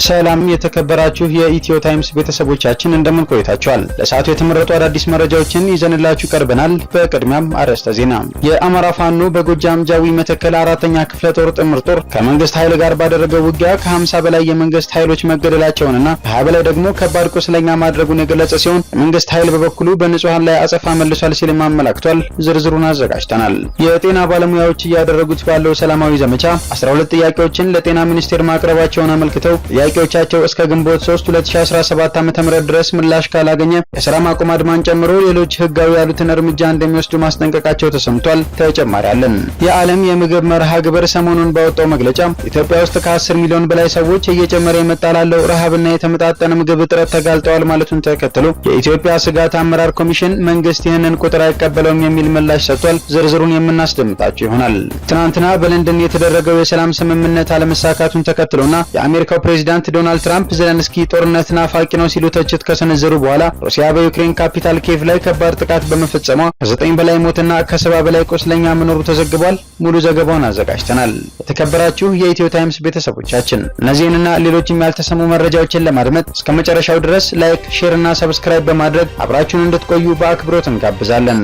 ሰላም የተከበራችሁ የኢትዮ ታይምስ ቤተሰቦቻችን እንደምን ቆይታችኋል? ለሰዓቱ የተመረጡ አዳዲስ መረጃዎችን ይዘንላችሁ ቀርበናል። በቅድሚያም አርዕስተ ዜና። የአማራ ፋኖ በጎጃም ጃዊ መተከል አራተኛ ክፍለ ጦር ጥምር ጦር ከመንግስት ኃይል ጋር ባደረገው ውጊያ ከ50 በላይ የመንግስት ኃይሎች መገደላቸውንና ከ20 በላይ ደግሞ ከባድ ቁስለኛ ማድረጉን የገለጸ ሲሆን የመንግስት ኃይል በበኩሉ በንጹሃን ላይ አጸፋ መልሷል ሲልም አመላክቷል። ዝርዝሩን አዘጋጅተናል። የጤና ባለሙያዎች እያደረጉት ባለው ሰላማዊ ዘመቻ 12 ጥያቄዎችን ለጤና ሚኒስቴር ማቅረባቸውን አመልክተው ጥያቄዎቻቸው እስከ ግንቦት 3 2017 ዓ.ም ድረስ ምላሽ ካላገኘ የሥራ ማቆም አድማን ጨምሮ ሌሎች ህጋዊ ያሉትን እርምጃ እንደሚወስዱ ማስጠንቀቃቸው ተሰምቷል። ተጨማሪ አለን። የዓለም የምግብ መርሃ ግብር ሰሞኑን ባወጣው መግለጫ ኢትዮጵያ ውስጥ ከ10 ሚሊዮን በላይ ሰዎች እየጨመረ የመጣ ላለው ረሃብና የተመጣጠነ ምግብ እጥረት ተጋልጠዋል ማለቱን ተከትሎ የኢትዮጵያ ስጋት አመራር ኮሚሽን መንግስት ይህንን ቁጥር አይቀበለውም የሚል ምላሽ ሰጥቷል። ዝርዝሩን የምናስደምጣችሁ ይሆናል። ትናንትና በለንደን የተደረገው የሰላም ስምምነት አለመሳካቱን ተከትሎና የአሜሪካው ፕሬዝዳንት ዶናልድ ትራምፕ ዘለንስኪ ጦርነት ናፋቂ ነው ሲሉ ትችት ከሰነዘሩ በኋላ ሩሲያ በዩክሬን ካፒታል ኪየቭ ላይ ከባድ ጥቃት በመፈጸሟ ከ9 በላይ ሞትና ከ70 በላይ ቁስለኛ መኖሩ ተዘግቧል። ሙሉ ዘገባውን አዘጋጅተናል። የተከበራችሁ የኢትዮ ታይምስ ቤተሰቦቻችን እነዚህንና ሌሎችም ያልተሰሙ መረጃዎችን ለማድመጥ እስከ መጨረሻው ድረስ ላይክ፣ ሼር እና ሰብስክራይብ በማድረግ አብራችሁን እንድትቆዩ በአክብሮት እንጋብዛለን።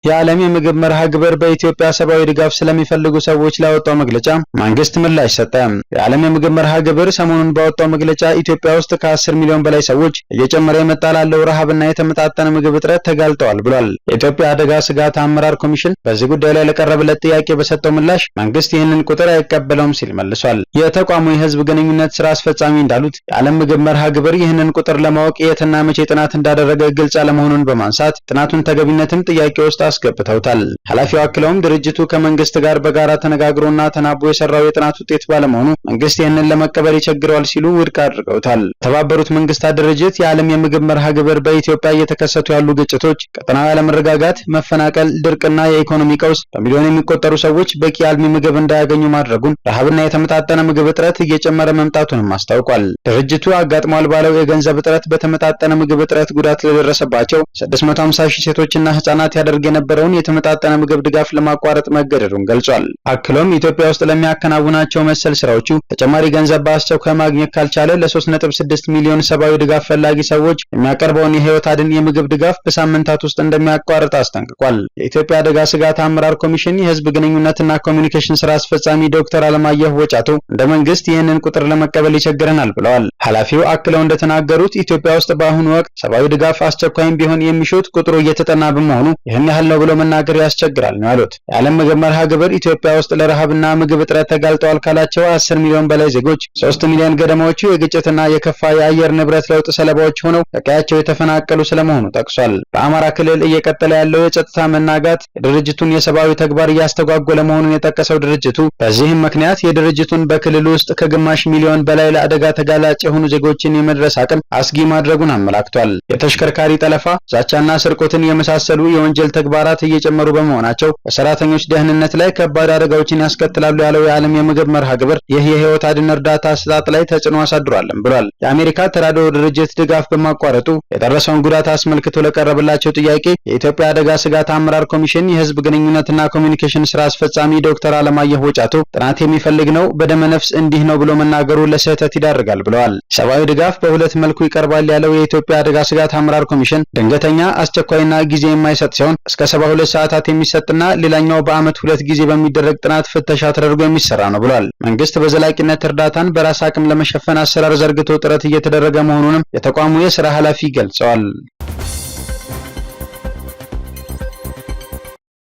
የዓለም የምግብ መርሃ ግብር በኢትዮጵያ ሰብአዊ ድጋፍ ስለሚፈልጉ ሰዎች ላወጣው መግለጫ መንግስት ምላሽ ሰጠ። የዓለም የምግብ መርሃ ግብር ሰሞኑን ባወጣው መግለጫ ኢትዮጵያ ውስጥ ከ10 ሚሊዮን በላይ ሰዎች እየጨመረ የመጣ ላለው ረሃብና የተመጣጠነ ምግብ እጥረት ተጋልጠዋል ብሏል። የኢትዮጵያ አደጋ ስጋት አመራር ኮሚሽን በዚህ ጉዳይ ላይ ለቀረበለት ጥያቄ በሰጠው ምላሽ መንግስት ይህንን ቁጥር አይቀበለውም ሲል መልሷል። የተቋሙ የህዝብ ግንኙነት ስራ አስፈጻሚ እንዳሉት የዓለም ምግብ መርሃ ግብር ይህንን ቁጥር ለማወቅ የትና መቼ ጥናት እንዳደረገ ግልጽ አለመሆኑን በማንሳት ጥናቱን ተገቢነትም ጥያቄ ውስጥ አስገብተውታል። ኃላፊው አክለውም ድርጅቱ ከመንግስት ጋር በጋራ ተነጋግሮና ተናቦ የሰራው የጥናት ውጤት ባለመሆኑ መንግስት ይህንን ለመቀበል ይቸግረዋል ሲሉ ውድቅ አድርገውታል። የተባበሩት መንግስታት ድርጅት የዓለም የምግብ መርሃ ግብር በኢትዮጵያ እየተከሰቱ ያሉ ግጭቶች፣ ቀጠናዊ አለመረጋጋት፣ መፈናቀል፣ ድርቅና የኢኮኖሚ ቀውስ በሚሊዮን የሚቆጠሩ ሰዎች በቂ አልሚ ምግብ እንዳያገኙ ማድረጉን፣ ረሃብና የተመጣጠነ ምግብ እጥረት እየጨመረ መምጣቱንም አስታውቋል። ድርጅቱ አጋጥሟል ባለው የገንዘብ እጥረት በተመጣጠነ ምግብ እጥረት ጉዳት ለደረሰባቸው 650 ሺህ ሴቶችና ህጻናት ያደርግ የነበረውን የተመጣጠነ ምግብ ድጋፍ ለማቋረጥ መገደዱን ገልጿል። አክሎም ኢትዮጵያ ውስጥ ለሚያከናውናቸው መሰል ስራዎቹ ተጨማሪ ገንዘብ በአስቸኳይ ማግኘት ካልቻለ ለ3.6 ሚሊዮን ሰብአዊ ድጋፍ ፈላጊ ሰዎች የሚያቀርበውን የህይወት አድን የምግብ ድጋፍ በሳምንታት ውስጥ እንደሚያቋርጥ አስጠንቅቋል። የኢትዮጵያ አደጋ ስጋት አመራር ኮሚሽን የህዝብ ግንኙነትና ኮሚኒኬሽን ስራ አስፈጻሚ ዶክተር አለማየሁ ወጫቶ እንደ መንግስት ይህንን ቁጥር ለመቀበል ይቸግረናል ብለዋል። ኃላፊው አክለው እንደተናገሩት ኢትዮጵያ ውስጥ በአሁኑ ወቅት ሰብአዊ ድጋፍ አስቸኳይም ቢሆን የሚሹት ቁጥሩ እየተጠና በመሆኑ ይህን ያህል ነው ብሎ መናገር ያስቸግራል ነው ያሉት። የዓለም ምግብ መርሃ ግብር ኢትዮጵያ ውስጥ ለረሃብና ምግብ እጥረት ተጋልጠዋል ካላቸው 10 ሚሊዮን በላይ ዜጎች 3 ሚሊዮን ገደማዎቹ የግጭትና የከፋ የአየር ንብረት ለውጥ ሰለባዎች ሆነው ከቀያቸው የተፈናቀሉ ስለመሆኑ ጠቅሷል። በአማራ ክልል እየቀጠለ ያለው የጸጥታ መናጋት የድርጅቱን የሰብአዊ ተግባር እያስተጓጎለ መሆኑን የጠቀሰው ድርጅቱ በዚህም ምክንያት የድርጅቱን በክልሉ ውስጥ ከግማሽ ሚሊዮን በላይ ለአደጋ ተጋላጭ የሆኑ ዜጎችን የመድረስ አቅም አስጊ ማድረጉን አመላክቷል። የተሽከርካሪ ጠለፋ፣ ዛቻና ስርቆትን የመሳሰሉ የወንጀል ተግባራት እየጨመሩ በመሆናቸው በሰራተኞች ደህንነት ላይ ከባድ አደጋዎችን ያስከትላሉ ያለው የዓለም የምግብ መርሃ ግብር ይህ የህይወት አድን እርዳታ አሰጣጥ ላይ ተጽዕኖ አሳድሯልም ብሏል። የአሜሪካ ተራድኦ ድርጅት ድጋፍ በማቋረጡ የደረሰውን ጉዳት አስመልክቶ ለቀረበላቸው ጥያቄ የኢትዮጵያ አደጋ ስጋት አመራር ኮሚሽን የህዝብ ግንኙነትና ኮሚኒኬሽን ስራ አስፈጻሚ ዶክተር አለማየሁ ወጫቶ ጥናት የሚፈልግ ነው፣ በደመነፍስ እንዲህ ነው ብሎ መናገሩ ለስህተት ይዳርጋል ብለዋል። ሰብአዊ ድጋፍ በሁለት መልኩ ይቀርባል ያለው የኢትዮጵያ አደጋ ስጋት አመራር ኮሚሽን ድንገተኛ፣ አስቸኳይና ጊዜ የማይሰጥ ሲሆን እስከ 72 ሰዓታት የሚሰጥና ሌላኛው በአመት 2 ጊዜ በሚደረግ ጥናት ፍተሻ ተደርጎ የሚሰራ ነው ብሏል። መንግስት በዘላቂነት እርዳታን በራስ አቅም ለመሸፈን አሰራር ዘርግቶ ጥረት እየተደረገ መሆኑንም የተቋሙ የሥራ ኃላፊ ገልጸዋል።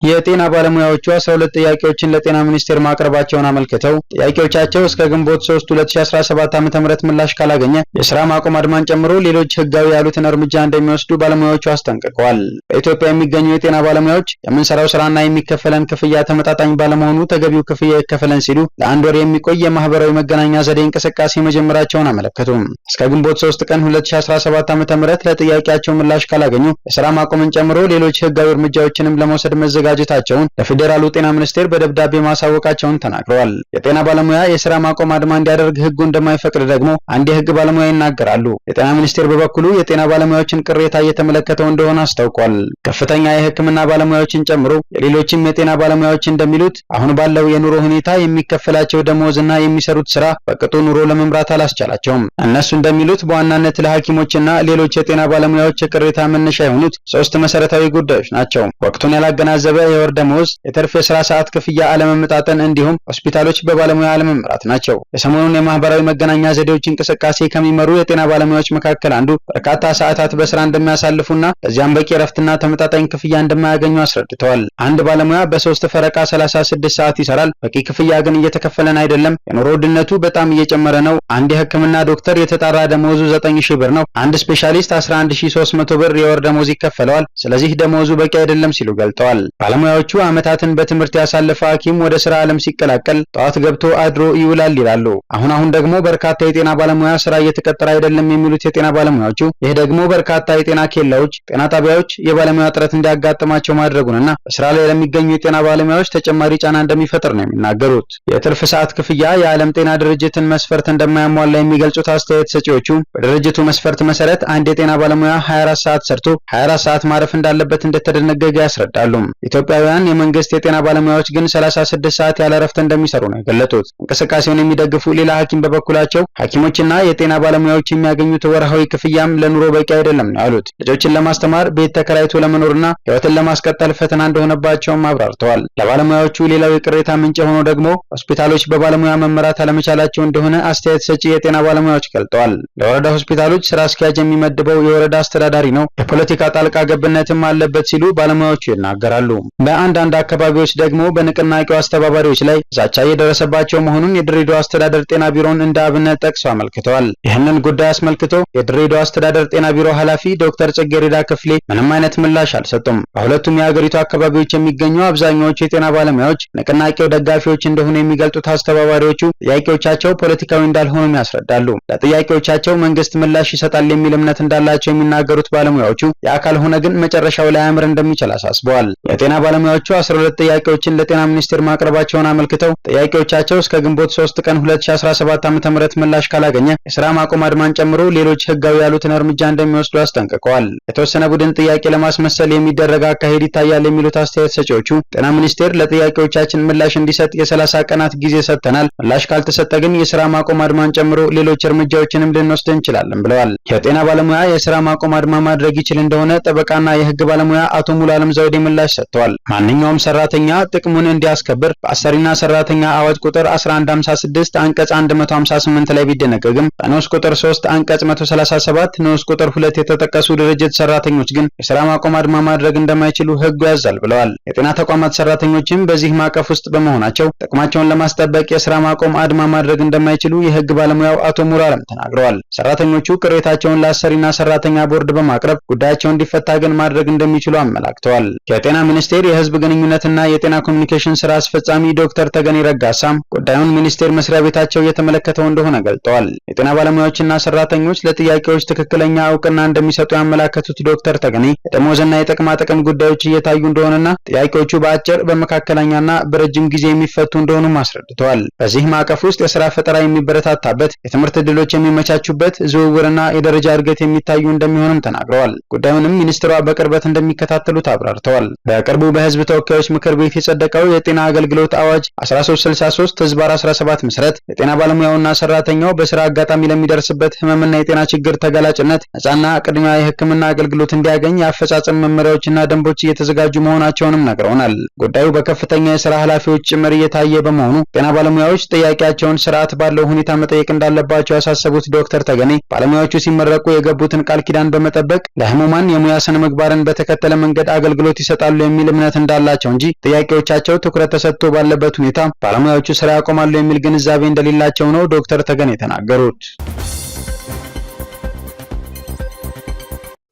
የጤና ባለሙያዎቹ 12 ጥያቄዎችን ለጤና ሚኒስቴር ማቅረባቸውን አመልክተው ጥያቄዎቻቸው እስከ ግንቦት 3 2017 ዓ.ም ምላሽ ካላገኘ የሥራ ማቆም አድማን ጨምሮ ሌሎች ህጋዊ ያሉትን እርምጃ እንደሚወስዱ ባለሙያዎቹ አስጠንቅቀዋል። በኢትዮጵያ የሚገኙ የጤና ባለሙያዎች የምንሰራው ስራና የሚከፈለን ክፍያ ተመጣጣኝ ባለመሆኑ ተገቢው ክፍያ ይከፈለን ሲሉ ለአንድ ወር የሚቆይ የማህበራዊ መገናኛ ዘዴ እንቅስቃሴ መጀመራቸውን አመለከቱ። እስከ ግንቦት 3 ቀን 2017 ዓ.ም ለጥያቄያቸው ምላሽ ካላገኙ የሥራ ማቆምን ጨምሮ ሌሎች ህጋዊ እርምጃዎችንም ለመውሰድ መዘጋጀታቸውን ማዘጋጀታቸውን ለፌዴራሉ ጤና ሚኒስቴር በደብዳቤ ማሳወቃቸውን ተናግረዋል። የጤና ባለሙያ የስራ ማቆም አድማ እንዲያደርግ ህጉ እንደማይፈቅድ ደግሞ አንድ የህግ ባለሙያ ይናገራሉ። የጤና ሚኒስቴር በበኩሉ የጤና ባለሙያዎችን ቅሬታ እየተመለከተው እንደሆነ አስታውቋል። ከፍተኛ የህክምና ባለሙያዎችን ጨምሮ የሌሎችም የጤና ባለሙያዎች እንደሚሉት አሁን ባለው የኑሮ ሁኔታ የሚከፈላቸው ደሞዝና የሚሰሩት ስራ በቅጡ ኑሮ ለመምራት አላስቻላቸውም። እነሱ እንደሚሉት በዋናነት ለሐኪሞችና ሌሎች የጤና ባለሙያዎች የቅሬታ መነሻ የሆኑት ሶስት መሰረታዊ ጉዳዮች ናቸው። ወቅቱን ያላገናዘበ የወር ደመወዝ፣ የትርፍ የስራ ሰዓት ክፍያ አለመመጣጠን እንዲሁም ሆስፒታሎች በባለሙያ አለመምራት ናቸው። የሰሞኑን የማህበራዊ መገናኛ ዘዴዎች እንቅስቃሴ ከሚመሩ የጤና ባለሙያዎች መካከል አንዱ በርካታ ሰዓታት በስራ እንደሚያሳልፉና በዚያም በቂ ረፍትና ተመጣጣኝ ክፍያ እንደማያገኙ አስረድተዋል። አንድ ባለሙያ በሶስት ፈረቃ 36 ሰዓት ይሰራል፣ በቂ ክፍያ ግን እየተከፈለን አይደለም። የኑሮ ውድነቱ በጣም እየጨመረ ነው። አንድ የህክምና ዶክተር የተጣራ ደመወዙ 9000 ብር ነው። አንድ ስፔሻሊስት 11300 ብር የወር ደመወዝ ይከፈለዋል። ስለዚህ ደመወዙ በቂ አይደለም ሲሉ ገልጠዋል። ባለሙያዎቹ ዓመታትን በትምህርት ያሳለፈ ሐኪም ወደ ስራ ዓለም ሲቀላቀል ጠዋት ገብቶ አድሮ ይውላል ይላሉ። አሁን ደግሞ በርካታ የጤና ባለሙያ ስራ እየተቀጠረ አይደለም የሚሉት የጤና ባለሙያዎቹ ይህ ደግሞ በርካታ የጤና ኬላዎች፣ ጤና ጣቢያዎች የባለሙያ እጥረት እንዲያጋጥማቸው ማድረጉንና በስራ ላይ ለሚገኙ የጤና ባለሙያዎች ተጨማሪ ጫና እንደሚፈጥር ነው የሚናገሩት። የትርፍ ሰዓት ክፍያ የዓለም ጤና ድርጅትን መስፈርት እንደማያሟላ የሚገልጹት አስተያየት ሰጪዎቹ በድርጅቱ መስፈርት መሰረት አንድ የጤና ባለሙያ 24 ሰዓት ሰርቶ 24 ሰዓት ማረፍ እንዳለበት እንደተደነገገ ያስረዳሉ። ኢትዮጵያውያን የመንግስት የጤና ባለሙያዎች ግን 36 ሰዓት ያለ እረፍት እንደሚሰሩ ነው የገለጹት። እንቅስቃሴውን የሚደግፉ ሌላ ሐኪም በበኩላቸው ሐኪሞችና የጤና ባለሙያዎች የሚያገኙት ወርሃዊ ክፍያም ለኑሮ በቂ አይደለም ነው ያሉት። ልጆችን ለማስተማር ቤት ተከራይቶ ለመኖርና ህይወትን ለማስቀጠል ፈተና እንደሆነባቸውም አብራርተዋል። ለባለሙያዎቹ ሌላው የቅሬታ ምንጭ የሆነው ደግሞ ሆስፒታሎች በባለሙያ መመራት አለመቻላቸው እንደሆነ አስተያየት ሰጪ የጤና ባለሙያዎች ገልጠዋል። ለወረዳ ሆስፒታሎች ስራ አስኪያጅ የሚመድበው የወረዳ አስተዳዳሪ ነው፣ የፖለቲካ ጣልቃ ገብነትም አለበት ሲሉ ባለሙያዎቹ ይናገራሉ። በአንዳንድ አካባቢዎች ደግሞ በንቅናቄው አስተባባሪዎች ላይ ዛቻ እየደረሰባቸው መሆኑን የድሬዳዋ አስተዳደር ጤና ቢሮን እንደ አብነት ጠቅሰው አመልክተዋል። ይህንን ጉዳይ አስመልክቶ የድሬዳዋ አስተዳደር ጤና ቢሮ ኃላፊ ዶክተር ጽጌረዳ ክፍሌ ምንም አይነት ምላሽ አልሰጡም። በሁለቱም የሀገሪቱ አካባቢዎች የሚገኙ አብዛኛዎቹ የጤና ባለሙያዎች ንቅናቄው ደጋፊዎች እንደሆኑ የሚገልጡት አስተባባሪዎቹ ጥያቄዎቻቸው ፖለቲካዊ እንዳልሆኑም ያስረዳሉ። ለጥያቄዎቻቸው መንግስት ምላሽ ይሰጣል የሚል እምነት እንዳላቸው የሚናገሩት ባለሙያዎቹ ያ ካልሆነ ግን መጨረሻው ላያምር እንደሚችል አሳስበዋል። የጤና ባለሙያዎቹ 12 ጥያቄዎችን ለጤና ሚኒስቴር ማቅረባቸውን አመልክተው ጥያቄዎቻቸው እስከ ግንቦት 3 ቀን 2017 ዓ.ም ምላሽ ካላገኘ የስራ ማቆም አድማን ጨምሮ ሌሎች ህጋዊ ያሉትን እርምጃ እንደሚወስዱ አስጠንቅቀዋል። የተወሰነ ቡድን ጥያቄ ለማስመሰል የሚደረግ አካሄድ ይታያል የሚሉት አስተያየት ሰጪዎቹ ጤና ሚኒስቴር ለጥያቄዎቻችን ምላሽ እንዲሰጥ የ30 ቀናት ጊዜ ሰጥተናል፣ ምላሽ ካልተሰጠ ግን የስራ ማቆም አድማን ጨምሮ ሌሎች እርምጃዎችንም ልንወስድ እንችላለን ብለዋል። የጤና ባለሙያ የስራ ማቆም አድማ ማድረግ ይችል እንደሆነ ጠበቃና የህግ ባለሙያ አቶ ሙሉዓለም ዘውዴ ምላሽ ሰጥተዋል። ማንኛውም ሰራተኛ ጥቅሙን እንዲያስከብር በአሰሪና ሰራተኛ አዋጅ ቁጥር 1156 አንቀጽ 158 ላይ ቢደነገግም በንዑስ ቁጥር 3 አንቀጽ 137 ንዑስ ቁጥር 2 የተጠቀሱ ድርጅት ሰራተኞች ግን የስራ ማቆም አድማ ማድረግ እንደማይችሉ ህጉ ያዛል ብለዋል። የጤና ተቋማት ሰራተኞችም በዚህ ማዕቀፍ ውስጥ በመሆናቸው ጥቅማቸውን ለማስጠበቅ የስራ ማቆም አድማ ማድረግ እንደማይችሉ የህግ ባለሙያው አቶ ሙሉዓለም ተናግረዋል። ሰራተኞቹ ቅሬታቸውን ለአሰሪና ሰራተኛ ቦርድ በማቅረብ ጉዳያቸው እንዲፈታ ግን ማድረግ እንደሚችሉ አመላክተዋል። የጤና ሚኒስቴር የህዝብ ግንኙነትና የጤና ኮሚኒኬሽን ስራ አስፈጻሚ ዶክተር ተገኔ ረጋሳም ጉዳዩን ሚኒስቴር መስሪያ ቤታቸው እየተመለከተው እንደሆነ ገልጠዋል። የጤና ባለሙያዎችና ሰራተኞች ለጥያቄዎች ትክክለኛ እውቅና እንደሚሰጡ ያመላከቱት ዶክተር ተገኔ የደሞዝና የጥቅማ ጥቅም ጉዳዮች እየታዩ እንደሆነና ጥያቄዎቹ በአጭር በመካከለኛና በረጅም ጊዜ የሚፈቱ እንደሆኑም አስረድተዋል። በዚህ ማዕቀፍ ውስጥ የስራ ፈጠራ የሚበረታታበት፣ የትምህርት ዕድሎች የሚመቻቹበት፣ ዝውውርና የደረጃ እድገት የሚታዩ እንደሚሆንም ተናግረዋል። ጉዳዩንም ሚኒስትሯ በቅርበት እንደሚከታተሉት አብራርተዋል። በቅርቡ በህዝብ ተወካዮች ምክር ቤት የጸደቀው የጤና አገልግሎት አዋጅ 1363/17 መሰረት የጤና ባለሙያውና ሰራተኛው በስራ አጋጣሚ ለሚደርስበት ህመምና የጤና ችግር ተጋላጭነት ነፃና ቅድሚያ የህክምና አገልግሎት እንዲያገኝ የአፈጻጸም መመሪያዎችና ደንቦች እየተዘጋጁ መሆናቸውንም ነግረውናል። ጉዳዩ በከፍተኛ የስራ ኃላፊዎች ጭምር እየታየ በመሆኑ ጤና ባለሙያዎች ጥያቄያቸውን ስርዓት ባለው ሁኔታ መጠየቅ እንዳለባቸው ያሳሰቡት ዶክተር ተገኔ ባለሙያዎቹ ሲመረቁ የገቡትን ቃል ኪዳን በመጠበቅ ለህሙማን የሙያ ስነ ምግባርን በተከተለ መንገድ አገልግሎት ይሰጣሉ የሚል እምነት እንዳላቸው እንጂ ጥያቄዎቻቸው ትኩረት ተሰጥቶ ባለበት ሁኔታ ባለሙያዎቹ ስራ ያቆማሉ የሚል ግንዛቤ እንደሌላቸው ነው ዶክተር ተገኔ የተናገሩት።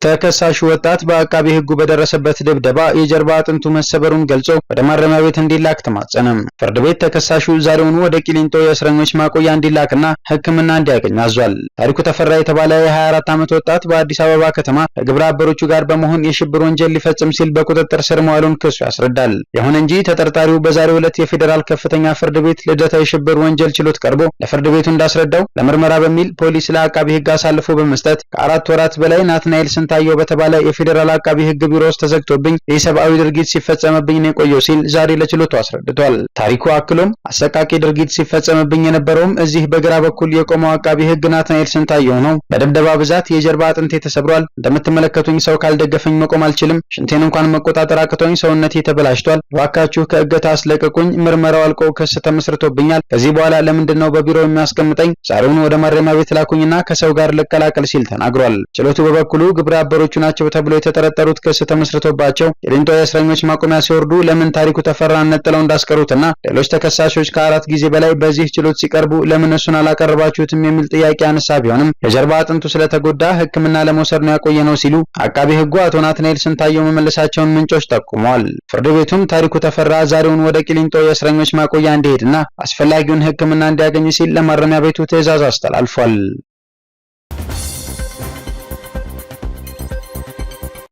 ተከሳሹ ወጣት በአቃቢ ሕጉ በደረሰበት ድብደባ የጀርባ አጥንቱ መሰበሩን ገልጾ ወደ ማረሚያ ቤት እንዲላክ ተማጸነ። ፍርድ ቤት ተከሳሹ ዛሬውኑ ወደ ቂሊንጦ የእስረኞች ማቆያ እንዲላክና ሕክምና እንዲያገኝ አዟል። ታሪኩ ተፈራ የተባለ የ24 ዓመት ወጣት በአዲስ አበባ ከተማ ከግብረ አበሮቹ ጋር በመሆን የሽብር ወንጀል ሊፈጽም ሲል በቁጥጥር ስር መዋሉን ክሱ ያስረዳል። ይሁን እንጂ ተጠርጣሪው በዛሬው ዕለት የፌዴራል ከፍተኛ ፍርድ ቤት ልደታ የሽብር ወንጀል ችሎት ቀርቦ ለፍርድ ቤቱ እንዳስረዳው ለምርመራ በሚል ፖሊስ ለአቃቢ ሕግ አሳልፎ በመስጠት ከ4 ወራት በላይ ናትናኤል ስንታየው በተባለ የፌዴራል አቃቢ ሕግ ቢሮ ውስጥ ተዘግቶብኝ የሰብአዊ ድርጊት ሲፈጸምብኝ ነው የቆየው ሲል ዛሬ ለችሎቱ አስረድቷል። ታሪኩ አክሎም አሰቃቂ ድርጊት ሲፈጸምብኝ የነበረውም እዚህ በግራ በኩል የቆመው አቃቢ ሕግ ናትናኤል ስንታየው ነው። በድብደባ ብዛት የጀርባ አጥንቴ ተሰብሯል። እንደምትመለከቱኝ ሰው ካልደገፈኝ መቆም አልችልም። ሽንቴን እንኳን መቆጣጠር አቅቶኝ ሰውነቴ ተበላሽቷል። እባካችሁ ከእገታ አስለቅቁኝ። ምርመራው አልቆ ክስ ተመስርቶብኛል። ከዚህ በኋላ ለምንድን ነው በቢሮው የሚያስቀምጠኝ? ዛሬውን ወደ ማረሚያ ቤት ላኩኝና ከሰው ጋር ልቀላቀል ሲል ተናግሯል። ችሎቱ በበኩሉ ግብረ አበሮቹ ናቸው ተብሎ የተጠረጠሩት ክስ ተመስርቶባቸው ቂሊንጦ የእስረኞች ማቆሚያ ሲወርዱ ለምን ታሪኩ ተፈራን ነጥለው እንዳስቀሩትና ሌሎች ተከሳሾች ከ4 ጊዜ በላይ በዚህ ችሎት ሲቀርቡ ለምን እሱን አላቀረባችሁትም የሚል ጥያቄ አነሳ ቢሆንም የጀርባ አጥንቱ ስለተጎዳ ሕክምና ለመውሰድ ነው ያቆየነው ሲሉ አቃቢ ሕጉ አቶ ናትናኤል ስንታየው መመለሳቸውን ምንጮች ጠቁመዋል። ፍርድ ቤቱም ታሪኩ ተፈራ ዛሬውን ወደ ቂሊንጦ የእስረኞች ማቆያ እንዲሄድና አስፈላጊውን ሕክምና እንዲያገኝ ሲል ለማረሚያ ቤቱ ትዕዛዝ አስተላልፏል።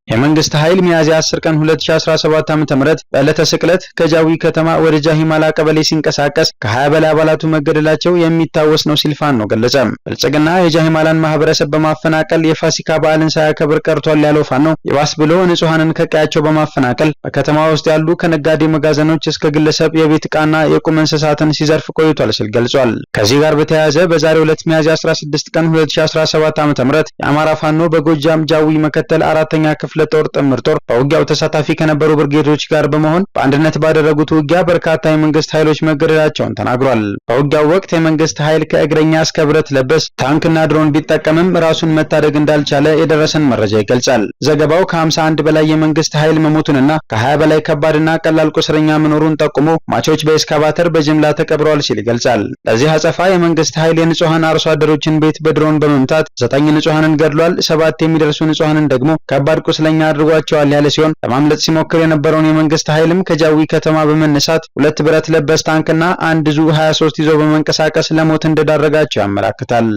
የመንግስት ኃይል ሚያዝያ 10 ቀን 2017 ዓ.ም በዕለተ ስቅለት ከጃዊ ከተማ ወደ ጃሂማላ ቀበሌ ሲንቀሳቀስ ከ20 በላይ አባላቱ መገደላቸው የሚታወስ ነው ሲል ፋኖ ገለጸ። ብልጽግና የጃሂማላን ማህበረሰብ በማፈናቀል የፋሲካ በዓልን ሳያከብር ቀርቷል ያለው ፋኖ የባስ ብሎ ንጹሃንን ከቀያቸው በማፈናቀል በከተማ ውስጥ ያሉ ከነጋዴ መጋዘኖች እስከ ግለሰብ የቤት ዕቃና የቁም እንስሳትን ሲዘርፍ ቆይቷል ሲል ገልጿል። ከዚህ ጋር በተያያዘ በዛሬው ዕለት ሚያዝያ 16 ቀን 2017 ዓ.ም የአማራ ፋኖ በጎጃም ጃዊ መከተል 4ኛ ክፍለ ጦር ጥምር ጦር በውጊያው ተሳታፊ ከነበሩ ብርጌዶች ጋር በመሆን በአንድነት ባደረጉት ውጊያ በርካታ የመንግስት ኃይሎች መገደላቸውን ተናግሯል። በውጊያው ወቅት የመንግስት ኃይል ከእግረኛ እስከ ብረት ለበስ ታንክና ድሮን ቢጠቀምም ራሱን መታደግ እንዳልቻለ የደረሰን መረጃ ይገልጻል። ዘገባው ከ51 በላይ የመንግስት ኃይል መሞቱንና ከ20 በላይ ከባድና ቀላል ቁስለኛ መኖሩን ጠቁሞ ማቾች በኤስካቫተር በጅምላ ተቀብረዋል ሲል ይገልጻል። ለዚህ አጸፋ የመንግስት ኃይል የንጹሃን አርሶ አደሮችን ቤት በድሮን በመምታት 9 ንጹሃንን ገድሏል። 7 የሚደርሱ ንጹሃንን ደግሞ ከባድ ቁስለኛ አድርጓቸዋል ያለ ሲሆን ለማምለጥ ሲሞክር የነበረውን የመንግስት ኃይልም ከጃዊ ከተማ በመነሳት 2 ብረት ለበስ ታንክና 1 ዙ 23 ይዞ በመንቀሳቀስ ለሞት እንደዳረጋቸው ያመለክታል።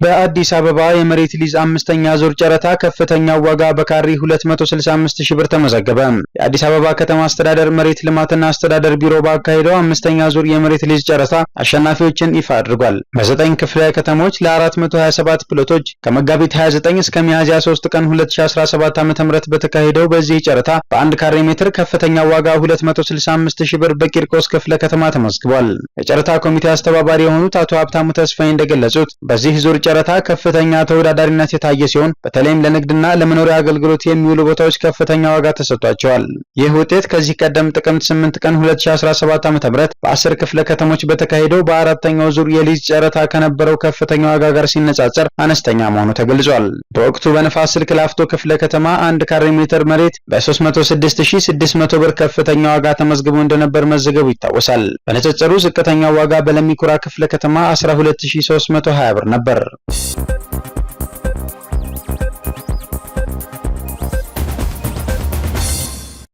በአዲስ አበባ የመሬት ሊዝ 5ኛ ዙር ጨረታ ከፍተኛው ዋጋ በካሬ 265,000 ብር ተመዘገበ። የአዲስ አበባ ከተማ አስተዳደር መሬት ልማትና አስተዳደር ቢሮ ባካሄደው 5ኛ ዙር የመሬት ሊዝ ጨረታ አሸናፊዎችን ይፋ አድርጓል። በ9 ክፍለ ከተሞች ለ427 ፕሎቶች ከመጋቢት 29 እስከ ሚያዝያ 3 ቀን 2017 ዓ.ም በተካሄደው በዚህ ጨረታ በ1 ካሬ ሜትር ከፍተኛው ዋጋ 265,000 ብር በቂርቆስ ክፍለ ከተማ ተመዝግቧል። የጨረታ ኮሚቴ አስተባባሪ የሆኑት አቶ ሀብታሙ ተስፋዬ እንደገለጹት በዚህ ዙር ጨረታ ከፍተኛ ተወዳዳሪነት የታየ ሲሆን በተለይም ለንግድና ለመኖሪያ አገልግሎት የሚውሉ ቦታዎች ከፍተኛ ዋጋ ተሰጥቷቸዋል። ይህ ውጤት ከዚህ ቀደም ጥቅምት 8 ቀን 2017 ዓ.ም በ10 ክፍለ ከተሞች በተካሄደው በአራተኛው ዙር የሊዝ ጨረታ ከነበረው ከፍተኛ ዋጋ ጋር ሲነጻጸር አነስተኛ መሆኑ ተገልጿል። በወቅቱ በንፋስ ስልክ ላፍቶ ክፍለ ከተማ 1 ካሬ ሜትር መሬት በ306,600 ብር ከፍተኛ ዋጋ ተመዝግቦ እንደነበር መዘገቡ ይታወሳል። በንጽጽሩ ዝቅተኛው ዋጋ በለሚኩራ ክፍለ ከተማ 12,320 ብር ነበር።